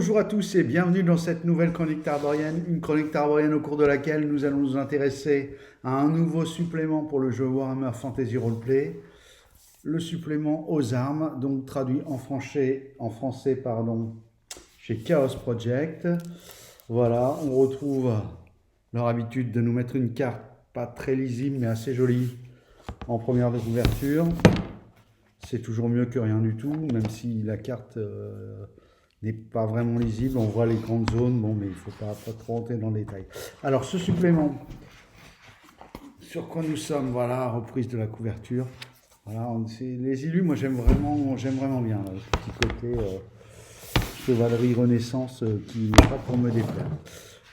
Bonjour à tous et bienvenue dans cette nouvelle chronique tarborienne, une chronique tarborienne au cours de laquelle nous allons nous intéresser à un nouveau supplément pour le jeu Warhammer Fantasy Roleplay, le supplément aux armes, donc traduit en français chez Chaos Project. Voilà, on retrouve leur habitude de nous mettre une carte pas très lisible mais assez jolie en première de couverture. C'est toujours mieux que rien du tout, même si la carte n'est pas vraiment lisible. On voit les grandes zones, bon, mais il ne faut pas trop rentrer dans le détail. Alors, ce supplément, sur quoi nous sommes, voilà, reprise de la couverture. Voilà, les illus, moi j'aime vraiment bien là, ce petit côté chevalerie renaissance qui n'est pas pour me déplaire.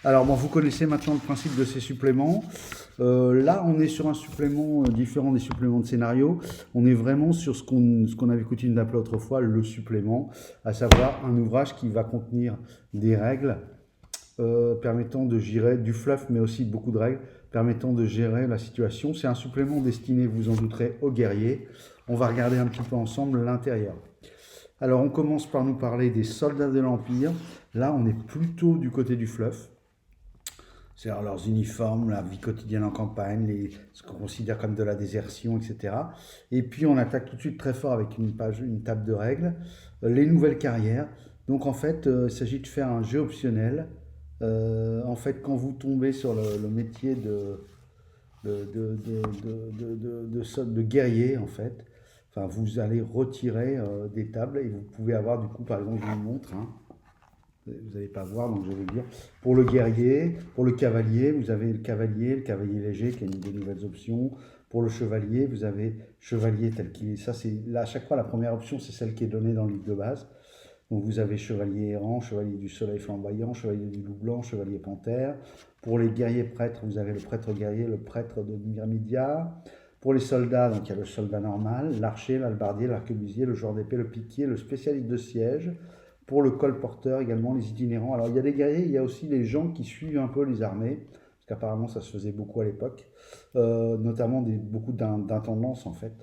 Alors bon, vous connaissez maintenant le principe de ces suppléments. Là, on est sur un supplément différent des suppléments de scénario. On est vraiment sur ce qu'on avait coutume d'appeler autrefois le supplément, à savoir un ouvrage qui va contenir des règles permettant de gérer du fluff, mais aussi beaucoup de règles permettant de gérer la situation. C'est un supplément destiné, vous en douterez, aux guerriers. On va regarder un petit peu ensemble l'intérieur. Alors, on commence par nous parler des soldats de l'Empire. Là, on est plutôt du côté du fluff. C'est-à-dire leurs uniformes, la vie quotidienne en campagne, ce qu'on considère comme de la désertion, etc. Et puis on attaque tout de suite très fort avec une table de règles, les nouvelles carrières. Donc en fait, il s'agit de faire un jeu optionnel. En fait, quand vous tombez sur le métier de guerrier, en fait, enfin, vous allez retirer des tables et vous pouvez avoir du coup, par exemple, je vous montre, hein, vous n'allez pas voir, donc je vais dire, pour le guerrier, pour le cavalier, vous avez le cavalier léger qui a une des nouvelles options. Pour le chevalier, vous avez chevalier tel qu'il est. Ça, c'est là, à chaque fois, la première option, c'est celle qui est donnée dans le livre de base. Donc vous avez chevalier errant, chevalier du soleil flamboyant, chevalier du loup blanc, chevalier panthère. Pour les guerriers prêtres, vous avez le prêtre guerrier, le prêtre de Myrmidia. Pour les soldats, donc il y a le soldat normal, l'archer, l'halbardier, l'arquebusier, le joueur d'épée, le piquier, le spécialiste de siège. Pour le colporteur également, les itinérants. Alors il y a des guerriers, il y a aussi les gens qui suivent un peu les armées, parce qu'apparemment ça se faisait beaucoup à l'époque, notamment beaucoup d'intendances en fait.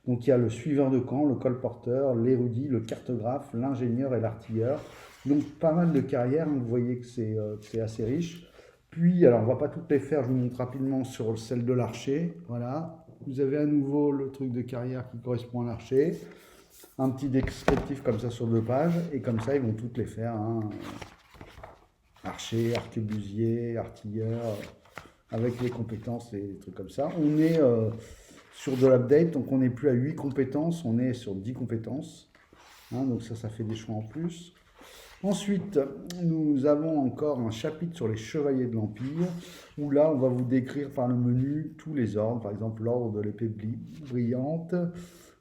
Donc il y a le suiveur de camp, le colporteur, l'érudit, le cartographe, l'ingénieur et l'artilleur. Donc pas mal de carrières, vous voyez que c'est assez riche. Puis, alors on ne va pas toutes les faire, je vous montre rapidement sur celle de l'archer. Voilà, vous avez à nouveau le truc de carrière qui correspond à l'archer. Un petit descriptif comme ça sur 2 pages, et comme ça ils vont toutes les faire, hein. Archer, arquebusier, artilleur, avec les compétences et des trucs comme ça. On est sur de l'update, donc on n'est plus à 8 compétences, on est sur 10 compétences, hein, donc ça fait des choix en plus. Ensuite, nous avons encore un chapitre sur les chevaliers de l'Empire, où là on va vous décrire par le menu tous les ordres, par exemple l'ordre de l'épée brillante,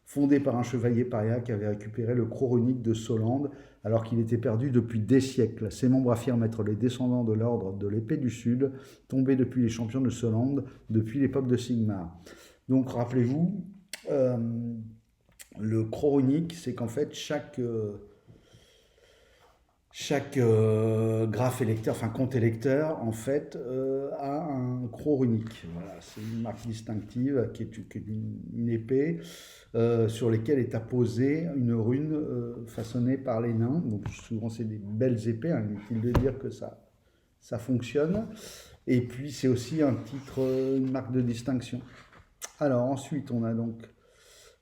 fondé par un chevalier paria qui avait récupéré le Chronique de Solande alors qu'il était perdu depuis des siècles. Ses membres affirment être les descendants de l'ordre de l'épée du Sud, tombés depuis les champions de Solande depuis l'époque de Sigmar. Donc rappelez-vous, le Chronique, c'est qu'en fait chaque graphe électeur, enfin compte électeur, en fait, a un croc runique. Voilà, c'est une marque distinctive qui est une épée sur laquelle est apposée une rune façonnée par les nains. Donc souvent c'est des belles épées, hein, inutile de dire que ça fonctionne. Et puis c'est aussi un titre, une marque de distinction. Alors ensuite on a donc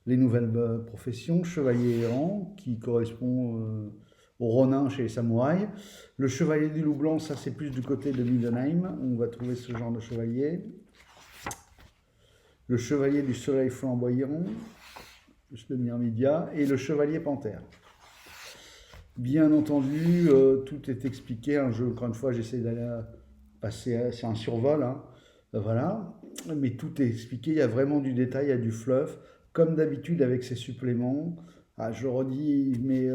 les nouvelles professions, chevalier errant, qui correspond au ronin chez les samouraïs. Le chevalier du loup blanc, ça c'est plus du côté de Middenheim, on va trouver ce genre de chevalier. Le chevalier du soleil flamboyant, plus de Myrmidia, et le chevalier panthère. Bien entendu, tout est expliqué, un jeu, encore une fois, j'essaie d'aller passer, c'est un survol, hein, voilà, mais tout est expliqué, il y a vraiment du détail, il y a du fluff, comme d'habitude avec ces suppléments. Ah, je redis, mais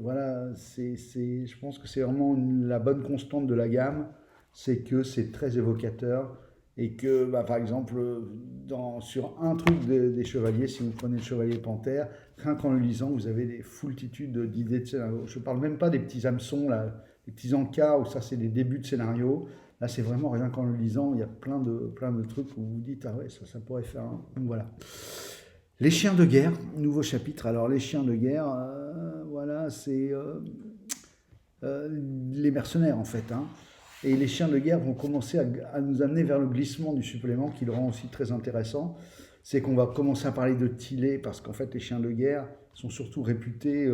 voilà, je pense que c'est vraiment la bonne constante de la gamme, c'est que c'est très évocateur et que, par exemple, sur un truc des chevaliers, si vous prenez le chevalier panthère, rien qu'en le lisant, vous avez des foultitudes d'idées de scénario. Je ne parle même pas des petits hameçons, là, des petits encas, où ça c'est des débuts de scénario. Là, c'est vraiment rien qu'en le lisant, il y a plein de trucs où vous vous dites, ah ouais, ça pourrait faire un... Donc voilà. Les chiens de guerre, nouveau chapitre. Alors les chiens de guerre, voilà, c'est les mercenaires en fait, hein. Et les chiens de guerre vont commencer à nous amener vers le glissement du supplément qui le rend aussi très intéressant. C'est qu'on va commencer à parler de Tillé parce qu'en fait les chiens de guerre sont surtout réputés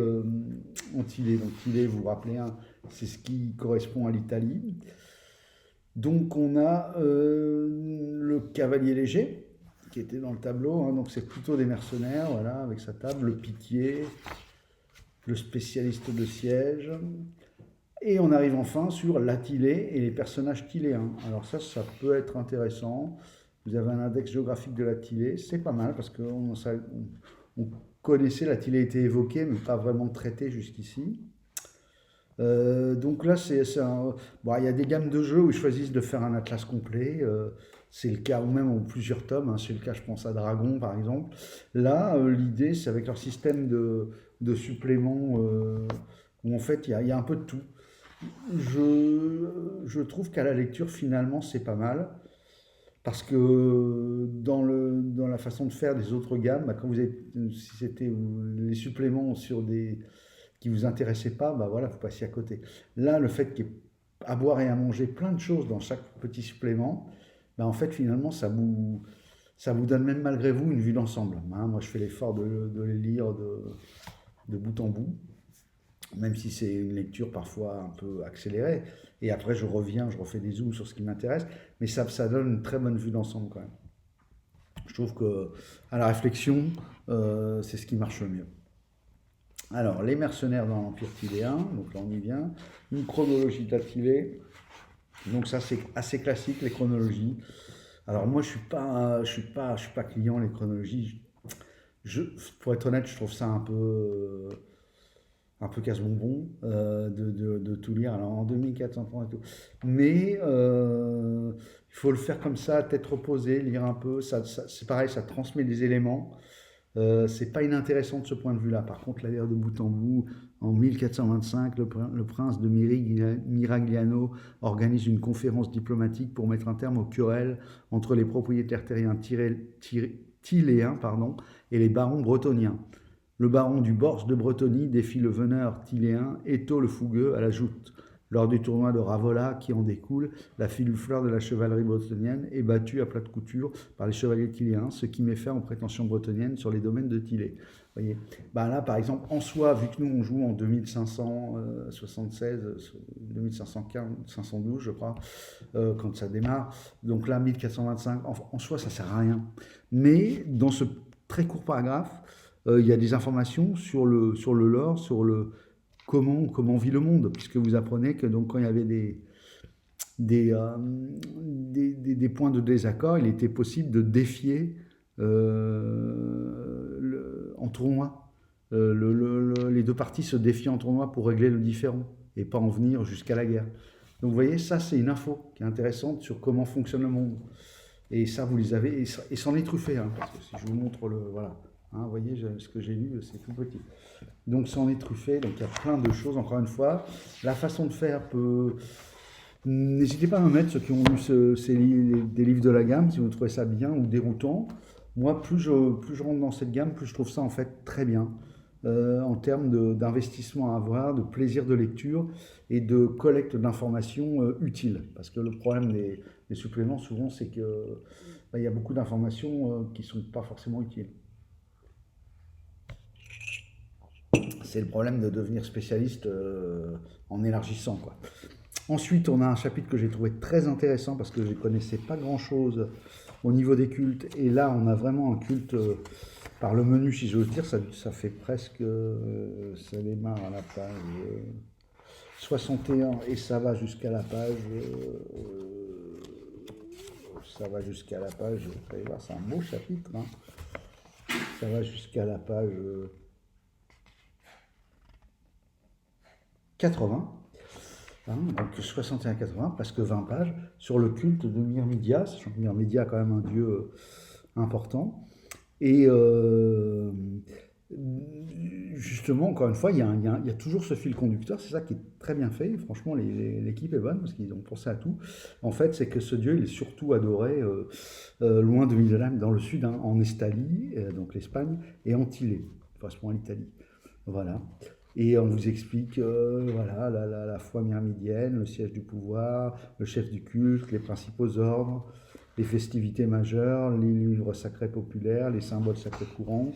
en Tillé. Donc Tillé, vous vous rappelez, hein, c'est ce qui correspond à l'Italie. Donc on a le cavalier léger qui était dans le tableau, hein, donc c'est plutôt des mercenaires, voilà, avec sa table, le piquier, le spécialiste de siège. Et on arrive enfin sur l'Attilé et les personnages tiléens. Alors ça peut être intéressant. Vous avez un index géographique de l'Attilé, c'est pas mal parce qu'on connaissait, l'Attilé était évoqué mais pas vraiment traité jusqu'ici. Donc là, bon, il y a des gammes de jeux où ils choisissent de faire un atlas complet. C'est le cas, ou même en plusieurs tomes, hein, c'est le cas, je pense à Dragon par exemple. Là, l'idée, c'est avec leur système de suppléments où en fait, il y a un peu de tout. Je trouve qu'à la lecture, finalement, c'est pas mal. Parce que dans la façon de faire des autres gammes, bah, quand vous êtes, si c'était les suppléments sur des qui vous intéressaient pas, bah voilà, vous passiez à côté. Là, le fait qu'il y ait à boire et à manger plein de choses dans chaque petit supplément, bah en fait, finalement, ça vous donne même malgré vous une vue d'ensemble. Hein, moi, je fais l'effort de les lire de bout en bout, même si c'est une lecture parfois un peu accélérée. Et après, je reviens, je refais des zooms sur ce qui m'intéresse, mais ça donne une très bonne vue d'ensemble quand même. Je trouve que à la réflexion, c'est ce qui marche le mieux. Alors, les mercenaires dans l'Empire Tiléen, donc là on y vient. Une chronologie d'Attilé. Donc ça c'est assez classique les chronologies. Alors moi je suis pas client les chronologies. Pour être honnête, je trouve ça un peu casse-bonbon de tout lire. Alors en 2430 et tout. Mais il faut le faire comme ça, tête reposée, lire un peu. C'est pareil, ça transmet des éléments. C'est pas inintéressant de ce point de vue-là. Par contre, la lire de bout en bout, en 1425, le prince de Miragliano organise une conférence diplomatique pour mettre un terme aux querelles entre les propriétaires terriens tiléens et les barons bretoniens. Le baron du Bors de Bretonie défie le veneur tiléen Éto le Fougueux à la joute. Lors du tournoi de Ravola qui en découle, la fleur de la chevalerie bretonienne est battue à plat de couture par les chevaliers tiléens, ce qui met fin aux prétentions bretoniennes sur les domaines de Tillé. Voyez, bah là par exemple en soi, vu que nous on joue en 2576, 2515, 512 je crois, quand ça démarre, donc là 1425, en soi ça sert à rien. Mais dans ce très court paragraphe, il y a des informations sur le lore, sur le comment vit le monde, puisque vous apprenez que donc quand il y avait des points de désaccord, il était possible de défier en tournoi. Les deux parties se défient en tournoi pour régler le différend et pas en venir jusqu'à la guerre. Donc vous voyez, ça c'est une info qui est intéressante sur comment fonctionne le monde. Et ça vous les avez, et c'en est truffé, hein, parce que si je vous montre voilà. Hein, vous voyez, ce que j'ai lu, c'est tout petit. Donc, ça en est truffé. Donc, il y a plein de choses, encore une fois. La façon de faire peut... N'hésitez pas à me mettre, ceux qui ont lu des livres de la gamme, si vous trouvez ça bien ou déroutant. Moi, plus je rentre dans cette gamme, plus je trouve ça, en fait, très bien. En termes d'investissement à avoir, de plaisir de lecture et de collecte d'informations utiles. Parce que le problème des suppléments, souvent, c'est que y a beaucoup d'informations qui ne sont pas forcément utiles. C'est le problème de devenir spécialiste en élargissant, quoi. Ensuite, on a un chapitre que j'ai trouvé très intéressant parce que je ne connaissais pas grand-chose au niveau des cultes. Et là, on a vraiment un culte par le menu, si j'ose dire. Ça fait presque... ça démarre à la page 61 et ça va jusqu'à la page... ça va jusqu'à la page... Vous allez voir, c'est un beau chapitre. Hein. Ça va jusqu'à la page... 80, hein, donc 61-80, presque 20 pages, sur le culte de Myrmidia, sachant que Myrmidia a quand même un dieu important. Et justement, encore une fois, il y a toujours ce fil conducteur, c'est ça qui est très bien fait. Franchement, l'équipe est bonne parce qu'ils ont pensé à tout. En fait, c'est que ce dieu, il est surtout adoré loin de Milan, dans le sud, hein, en Estalie, donc l'Espagne, et en Tillé, correspond à l'Italie. Voilà. Et on vous explique voilà, la foi myrmidienne, le siège du pouvoir, le chef du culte, les principaux ordres, les festivités majeures, les livres sacrés populaires, les symboles sacrés courants.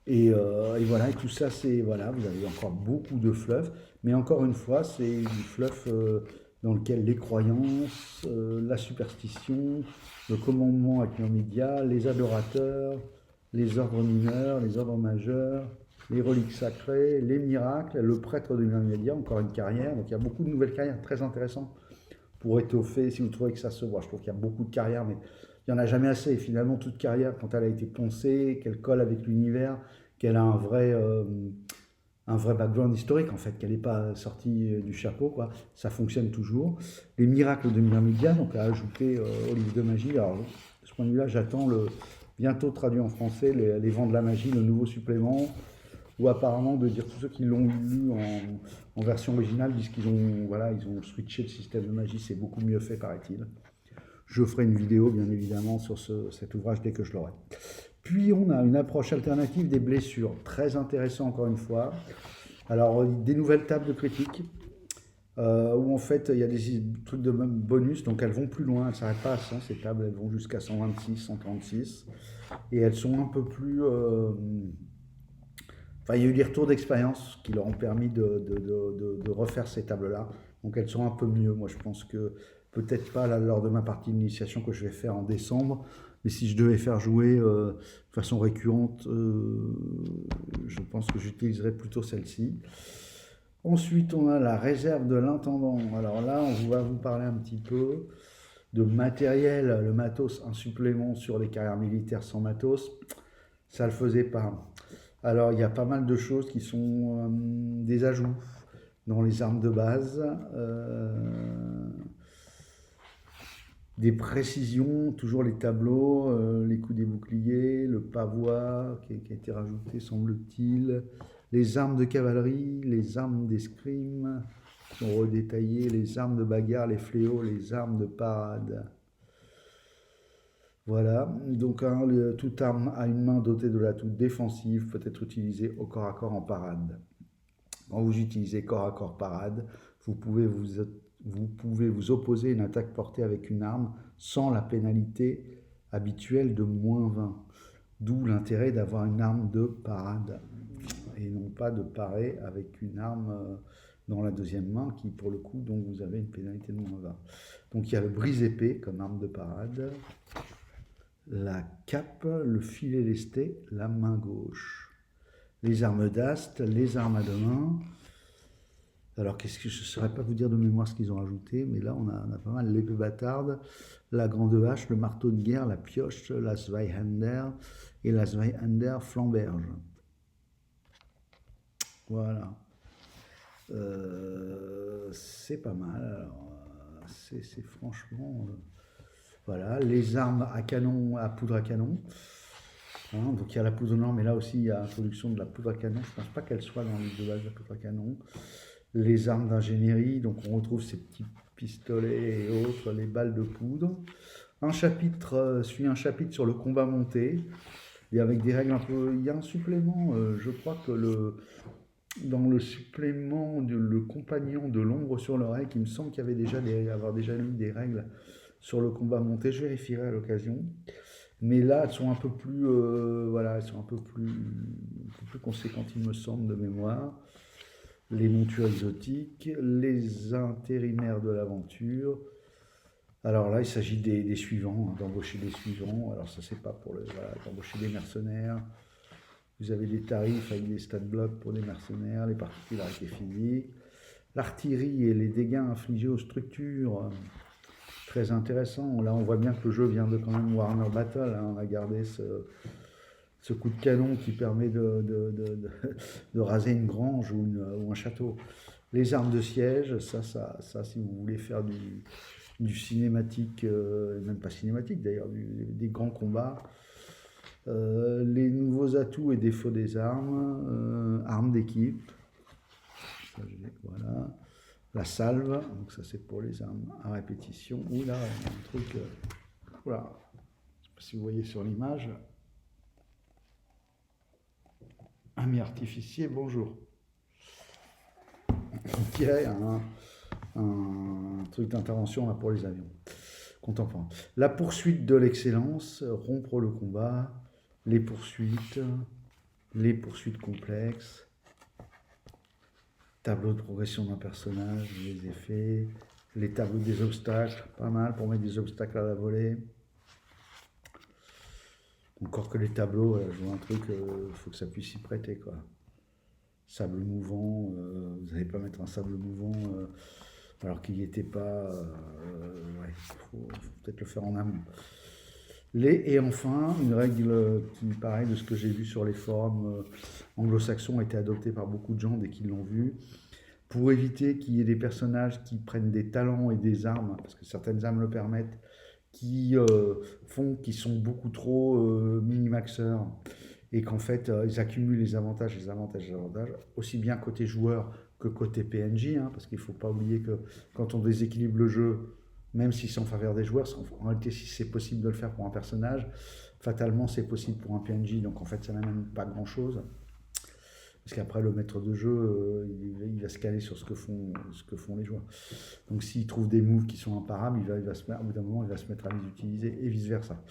Et voilà, et tout ça, c'est, voilà, vous avez encore beaucoup de fluff, mais encore une fois, c'est du fluff dans lequel les croyances, la superstition, le commandement avec Myrmidia, les adorateurs, les ordres mineurs, les ordres majeurs, les reliques sacrées, les miracles, le prêtre de Myrmidia, encore une carrière, donc il y a beaucoup de nouvelles carrières très intéressantes pour étoffer, si vous trouvez que ça se voit. Je trouve qu'il y a beaucoup de carrières, mais il n'y en a jamais assez. Et finalement, toute carrière, quand elle a été poncée, qu'elle colle avec l'univers, qu'elle a un vrai background historique, en fait, qu'elle n'est pas sortie du chapeau, quoi, ça fonctionne toujours. Les miracles de Myrmidia, donc à ajouter au livre de magie. Alors, de ce point de vue-là, j'attends bientôt traduit en français, les Vents de la magie, le nouveau supplément, où apparemment, de dire tous ceux qui l'ont lu en version originale disent qu'ils ont, voilà, ils ont switché le système de magie, c'est beaucoup mieux fait, paraît-il. Je ferai une vidéo, bien évidemment, sur cet ouvrage dès que je l'aurai. Puis on a une approche alternative des blessures, très intéressant encore une fois. Alors, des nouvelles tables de critique, où en fait il y a des trucs de bonus, donc elles vont plus loin, elles ne s'arrêtent pas à 100 ces tables, elles vont jusqu'à 126, 136, et elles sont un peu plus... Enfin, il y a eu des retours d'expérience qui leur ont permis de refaire ces tables-là, donc elles sont un peu mieux. Moi je pense que peut-être pas là, lors de ma partie d'initiation que je vais faire en décembre, mais si je devais faire jouer de façon récurrente, je pense que j'utiliserais plutôt celle-ci. Ensuite, on a la réserve de l'intendant. Alors là, on va vous parler un petit peu de matériel, le matos, un supplément sur les carrières militaires sans matos. Ça ne le faisait pas. Alors, il y a pas mal de choses qui sont des ajouts dans les armes de base. Des précisions, toujours les tableaux, les coups des boucliers, le pavois qui a été rajouté, semble-t-il, les armes de cavalerie, les armes d'escrime sont redétaillées, les armes de bagarre, les fléaux, les armes de parade. Voilà, donc toute arme à une main dotée de l'atout défensive peut être utilisée au corps à corps en parade. Quand vous utilisez corps à corps parade, vous pouvez vous opposer à une attaque portée avec une arme sans la pénalité habituelle de -20. D'où l'intérêt d'avoir une arme de parade et non pas de parer avec une arme dans la deuxième main qui, pour le coup, donc vous avez une pénalité de -20. Donc il y a le brise-épée comme arme de parade, la cape, le filet lesté, la main gauche. Les armes d'ast, les armes à deux mains. Alors, qu'est-ce que je ne saurais pas vous dire de mémoire ce qu'ils ont ajouté, mais là, on a pas mal l'épée bâtarde, la grande hache, le marteau de guerre, la pioche, la Zweihander et la Zweihander flamberge. Voilà. C'est pas mal. Alors, c'est franchement... voilà, les armes à canon, à poudre à canon. Hein, donc il y a la poudre au nord, mais là aussi il y a l'introduction de la poudre à canon. Je ne pense pas qu'elle soit dans le de base de la poudre à canon. Les armes d'ingénierie, donc on retrouve ces petits pistolets et autres, les balles de poudre. Un chapitre suit un chapitre sur le combat monté, et avec des règles un peu... Il y a un supplément, je crois que dans le supplément, le compagnon de l'ombre sur l'oreille, il me semble qu'il y avait avoir déjà lu des règles sur le combat monté, je vérifierai à l'occasion. Mais là, elles sont un peu plus, voilà, elles sont un peu plus conséquentes, il me semble, de mémoire. Les montures exotiques, les intérimaires de l'aventure. Alors là, il s'agit des suivants, hein, d'embaucher des suivants. Alors ça, c'est pas pour d'embaucher des mercenaires. Vous avez des tarifs avec des stat blocks pour des mercenaires, les particularités physiques. L'artillerie et les dégâts infligés aux structures. Très intéressant. Là, on voit bien que le jeu vient de quand même Warhammer Battle. Hein. On a gardé ce coup de canon qui permet de raser une grange ou un château. Les armes de siège, ça si vous voulez faire du cinématique, même pas cinématique d'ailleurs, des grands combats. Les nouveaux atouts et défauts des armes, armes d'équipe. Voilà. La salve, donc ça c'est pour les armes à répétition. Ouh là, il y a un truc. Voilà. Je sais pas si vous voyez sur l'image. Ami artificier, bonjour. on dirait un truc d'intervention là, pour les avions contemporains. La poursuite de l'excellence, rompre le combat, les poursuites complexes, tableau de progression d'un personnage, les effets, les tableaux des obstacles, pas mal pour mettre des obstacles à la volée. Encore que les tableaux, je vois un truc, il faut que ça puisse s'y prêter, quoi. Sable mouvant, vous n'allez pas mettre un sable mouvant alors qu'il n'y était pas. Ouais, faut peut-être le faire en amont. Et enfin, une règle qui, pareil, de ce que j'ai vu sur les forums anglo-saxons, a été adoptée par beaucoup de gens dès qu'ils l'ont vu, pour éviter qu'il y ait des personnages qui prennent des talents et des armes, parce que certaines armes le permettent, qui font qu'ils sont beaucoup trop mini-maxeurs et qu'en fait ils accumulent les avantages, aussi bien côté joueur que côté PNJ, hein, parce qu'il ne faut pas oublier que quand on déséquilibre le jeu, même si c'est en faveur des joueurs, en réalité si c'est possible de le faire pour un personnage, fatalement c'est possible pour un PNJ, donc en fait ça n'amène pas grand-chose. Parce qu'après, le maître de jeu, il va se caler sur ce que font les joueurs. Donc, s'il trouve des moves qui sont imparables, au bout d'un moment, il va se mettre à les utiliser et vice-versa.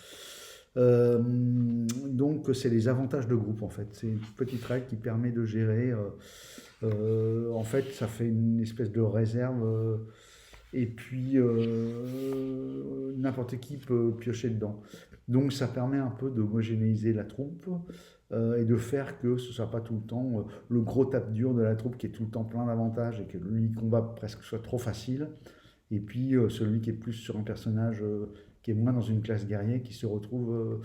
Donc, c'est les avantages de groupe, en fait. C'est une petite règle qui permet de gérer. En fait, ça fait une espèce de réserve. Et puis, n'importe qui peut piocher dedans. Donc, ça permet un peu d'homogénéiser la troupe. Et de faire que ce ne soit pas tout le temps le gros tape dur de la troupe qui est tout le temps plein d'avantages et que lui combat presque soit trop facile, et puis celui qui est plus sur un personnage qui est moins dans une classe guerrier qui se retrouve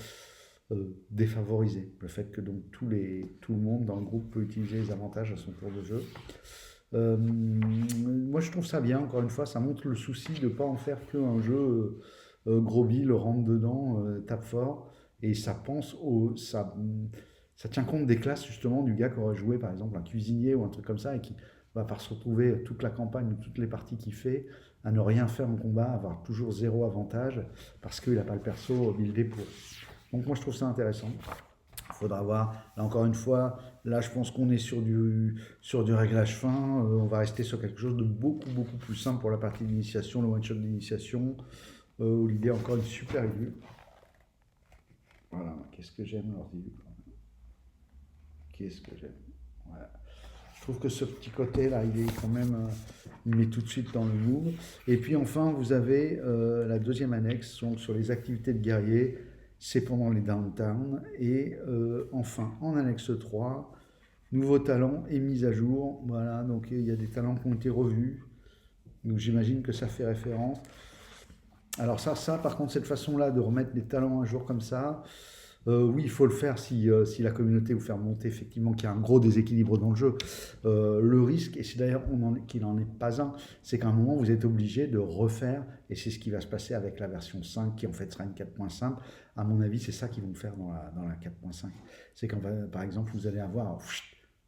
défavorisé. Le fait que donc tout le monde dans le groupe peut utiliser les avantages à son tour de jeu. Moi je trouve ça bien, encore une fois, ça montre le souci de ne pas en faire qu'un jeu gros bill, rentre dedans, tape fort, et ça pense ça tient compte des classes justement du gars qui aurait joué par exemple un cuisinier ou un truc comme ça et qui va pas se retrouver toute la campagne ou toutes les parties qu'il fait à ne rien faire en combat, avoir toujours zéro avantage parce qu'il n'a pas le perso buildé pour. Donc moi je trouve ça intéressant. Il faudra voir, là encore une fois, là je pense qu'on est sur du réglage fin, on va rester sur quelque chose de beaucoup plus simple pour la partie d'initiation, le one shot d'initiation, où l'idée est encore une super vue. Voilà, qu'est-ce que j'aime l'ordi. Qu'est-ce que j'aime. Voilà. Je trouve que ce petit côté là, il est quand même, il met tout de suite dans le move. Et puis enfin, vous avez la deuxième annexe, donc sur les activités de guerrier, c'est pendant les downtown. Et enfin, en annexe 3, nouveaux talents et mise à jour. Voilà, donc il y a des talents qui ont été revus. Donc j'imagine que ça fait référence. Alors ça par contre, cette façon-là de remettre des talents à jour comme ça, oui, il faut le faire si la communauté vous fait remonter effectivement qu'il y a un gros déséquilibre dans le jeu. Le risque, et c'est d'ailleurs qu'il n'en est pas un, c'est qu'à un moment vous êtes obligé de refaire, et c'est ce qui va se passer avec la version 5 qui en fait sera une 4.5. À mon avis, c'est ça qu'ils vont faire dans la 4.5. C'est quand par exemple vous allez avoir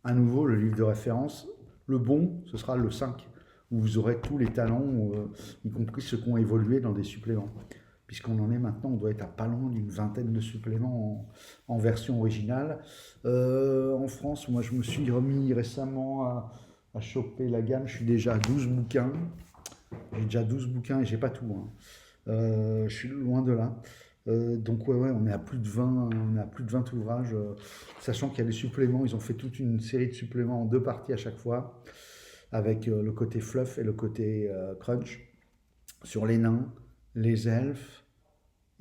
à nouveau le livre de référence. Le bon, ce sera le 5, où vous aurez tous les talents, y compris ceux qui ont évolué dans des suppléments. Puisqu'on en est maintenant, on doit être à pas loin d'une vingtaine de suppléments en version originale. En France, moi je me suis remis récemment à choper la gamme, je suis déjà à 12 bouquins. J'ai déjà 12 bouquins et j'ai pas tout. Hein. Je suis loin de là. Donc ouais, on est à plus de 20, ouvrages, sachant qu'il y a des suppléments, ils ont fait toute une série de suppléments en 2 parties à chaque fois, avec le côté fluff et le côté crunch, sur les nains, les elfes,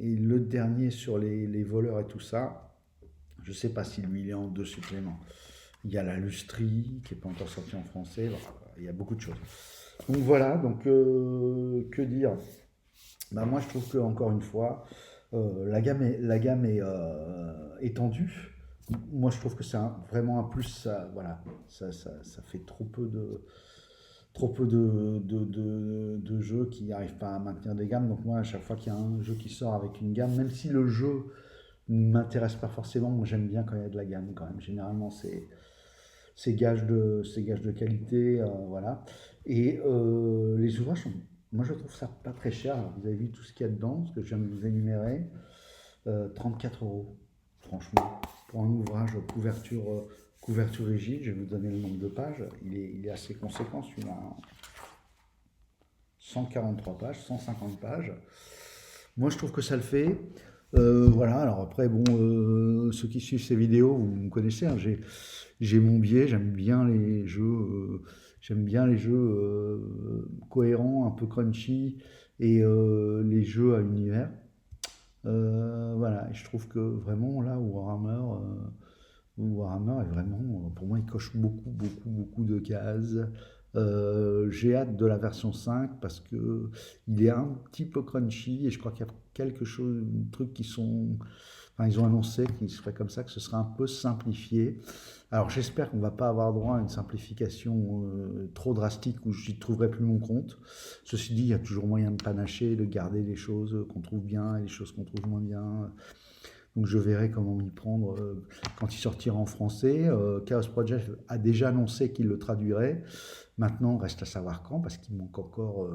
et le dernier sur les voleurs et tout ça. Je ne sais pas si lui il est en 2 suppléments. Il y a la lustrie qui n'est pas encore sortie en français. Voilà, il y a beaucoup de choses. Donc voilà, donc que dire. Moi je trouve que encore une fois, la gamme est étendue. Moi je trouve que c'est vraiment un plus. Ça, voilà, ça fait trop peu de jeux qui n'arrivent pas à maintenir des gammes. Donc moi, à chaque fois qu'il y a un jeu qui sort avec une gamme, même si le jeu ne m'intéresse pas forcément, moi j'aime bien quand il y a de la gamme quand même. Généralement, c'est gage de qualité, voilà. Et les ouvrages, moi je trouve ça pas très cher. Alors, vous avez vu tout ce qu'il y a dedans, ce que je viens de vous énumérer. 34 €, franchement, pour un ouvrage couverture Couverture rigide, je vais vous donner le nombre de pages. Il est assez conséquent, celui-là. 143 pages, 150 pages. Moi, je trouve que ça le fait. Voilà, alors après, bon, ceux qui suivent ces vidéos, vous me connaissez, hein, j'ai mon biais, j'aime bien les jeux cohérents, un peu crunchy, et les jeux à univers. Voilà, et je trouve que vraiment, là, Warhammer est vraiment, pour moi, il coche beaucoup de cases. J'ai hâte de la version 5 parce que il est un petit peu crunchy et je crois qu'il y a quelque chose, des trucs qui sont, enfin, ils ont annoncé qu'il serait comme ça, que ce serait un peu simplifié. Alors j'espère qu'on va pas avoir droit à une simplification trop drastique où j'y trouverai plus mon compte. Ceci dit, il y a toujours moyen de panacher, de garder les choses qu'on trouve bien et les choses qu'on trouve moins bien. Donc je verrai comment m'y prendre quand il sortira en français. Chaos Project a déjà annoncé qu'il le traduirait. Maintenant, reste à savoir quand, parce qu'il manque encore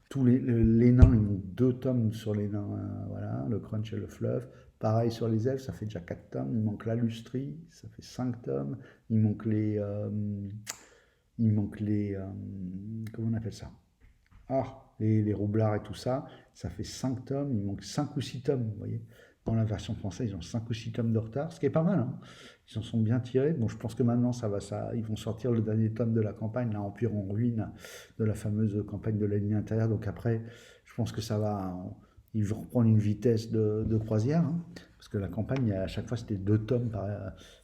tous les nains. Il manque 2 tomes sur les nains, voilà, le crunch et le fluff. Pareil sur les elfes, ça fait déjà 4 tomes. Il manque la lustrie, ça fait 5 tomes. Il manque les comment on appelle ça? Les roublards et tout ça, ça fait 5 tomes, il manque 5 ou 6 tomes, vous voyez. Dans la version française, ils ont 5 ou 6 tomes de retard, ce qui est pas mal, hein. Ils en sont bien tirés. Bon, je pense que maintenant, ils vont sortir le dernier tome de la campagne, là, Empire en ruine, de la fameuse campagne de l'ennemi intérieur. Donc après, je pense que ils vont reprendre une vitesse de croisière, hein, parce que la campagne, à chaque fois, c'était 2 tomes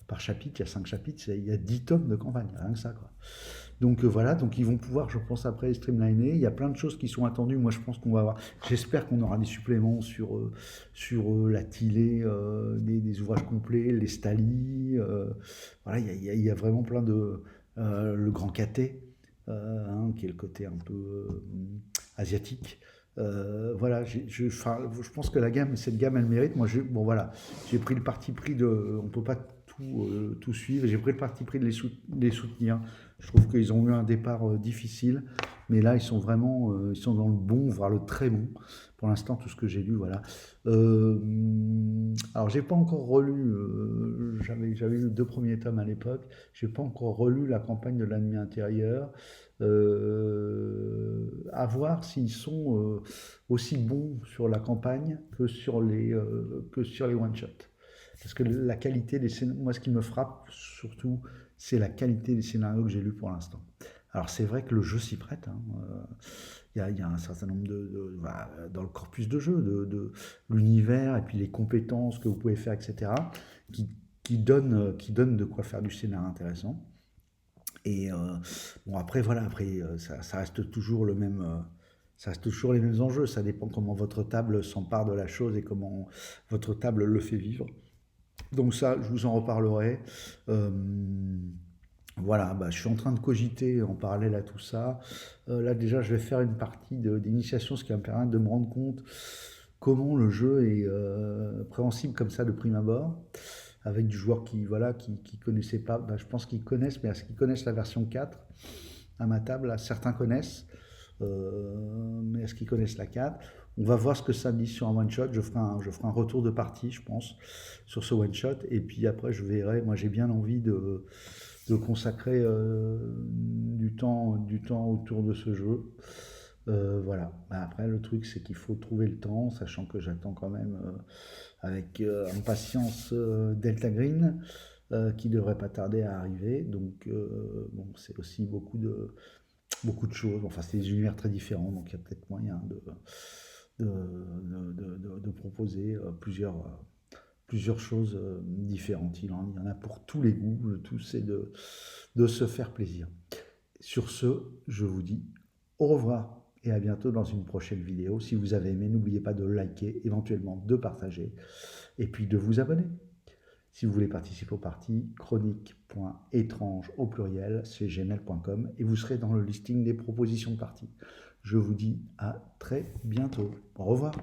par chapitre. Il y a 5 chapitres, il y a 10 tomes de campagne, rien que ça, quoi. Donc voilà, donc ils vont pouvoir, je pense, après streamliner. Il y a plein de choses qui sont attendues. Moi, je pense qu'on va avoir. J'espère qu'on aura des suppléments sur la Tilée, des ouvrages complets, les Stali. Voilà, il y a vraiment plein de. Le Grand Caté, hein, qui est le côté un peu asiatique. Voilà, enfin, je pense que cette gamme, elle mérite. Moi, bon voilà, j'ai pris le parti pris de. On peut pas tout suivre. J'ai pris le parti pris de les soutenir. Je trouve qu'ils ont eu un départ difficile, mais là, ils sont vraiment, ils sont dans le bon, voire le très bon. Pour l'instant, tout ce que j'ai lu, voilà. Alors, j'ai pas encore relu. J'avais lu les 2 premiers tomes à l'époque. J'ai pas encore relu la campagne de l'ennemi intérieur. À voir s'ils sont aussi bons sur la campagne que sur les one-shots. Parce que la qualité des scénarios, moi ce qui me frappe surtout, c'est la qualité des scénarios que j'ai lus pour l'instant. Alors c'est vrai que le jeu s'y prête, hein. Il y a un certain nombre voilà, dans le corpus de jeu, de l'univers et puis les compétences que vous pouvez faire, etc., qui donnent de quoi faire du scénario intéressant. Et bon après voilà, ça reste toujours le même. Ça reste toujours les mêmes enjeux, ça dépend comment votre table s'empare de la chose et comment votre table le fait vivre. Donc ça, je vous en reparlerai. Euh, voilà, bah, je suis en train de cogiter en parallèle à tout ça. Là déjà, je vais faire une partie d'initiation, ce qui va me permettre de me rendre compte comment le jeu est préhensible comme ça de prime abord, avec du joueur qui connaissait pas. Bah, je pense qu'ils connaissent, mais est-ce qu'ils connaissent la version 4 à ma table? Là, certains connaissent, mais est-ce qu'ils connaissent la 4? On va voir ce que ça dit sur un one-shot. Je ferai un retour de partie, je pense, sur ce one-shot. Et puis après, je verrai. Moi, j'ai bien envie de consacrer du temps autour de ce jeu. Voilà. Après, le truc, c'est qu'il faut trouver le temps, sachant que j'attends quand même avec impatience Delta Green, qui devrait pas tarder à arriver. Donc, bon, c'est aussi beaucoup de choses. Enfin, c'est des univers très différents, donc il y a peut-être moyen de proposer plusieurs choses différentes. Il y en a pour tous les goûts. Le tout, c'est de se faire plaisir. Sur ce, je vous dis au revoir et à bientôt dans une prochaine vidéo. Si vous avez aimé, n'oubliez pas de liker, éventuellement de partager et puis de vous abonner. Si vous voulez participer aux parties, chronique.étrange au pluriel, c'est gmail.com et vous serez dans le listing des propositions de parties. Je vous dis à très bientôt. Au revoir.